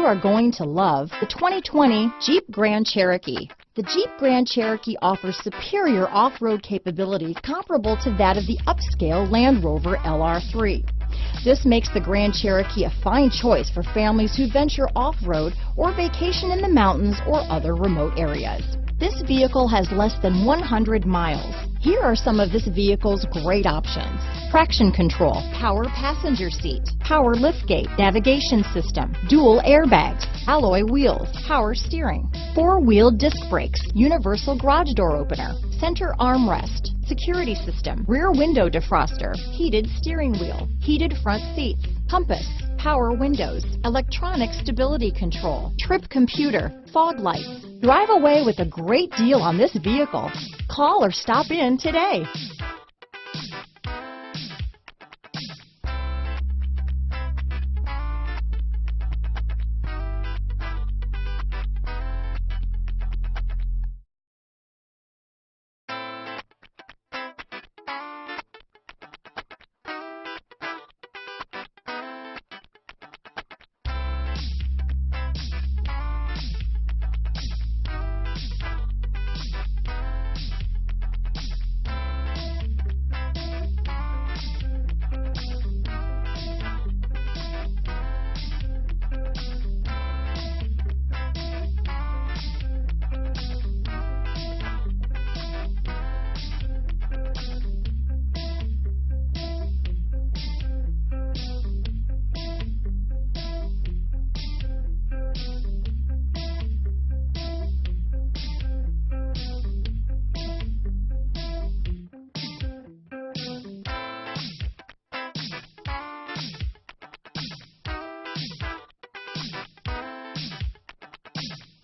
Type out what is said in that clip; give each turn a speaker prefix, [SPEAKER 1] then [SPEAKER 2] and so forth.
[SPEAKER 1] are going to love the 2020 Jeep Grand Cherokee. The Jeep Grand Cherokee offers superior off-road capability comparable to that of the upscale Land Rover LR3. This makes the Grand Cherokee a fine choice for families who venture off-road or vacation in the mountains or other remote areas. This vehicle has less than 100 miles. Here are some of this vehicle's great options: traction control, power passenger seat, power liftgate, navigation system, dual airbags, alloy wheels, power steering, four-wheel disc brakes, universal garage door opener, center armrest, security system, rear window defroster, heated steering wheel, heated front seats, compass, power windows, electronic stability control, trip computer, fog lights. Drive away with a great deal on this vehicle. Call or stop in today.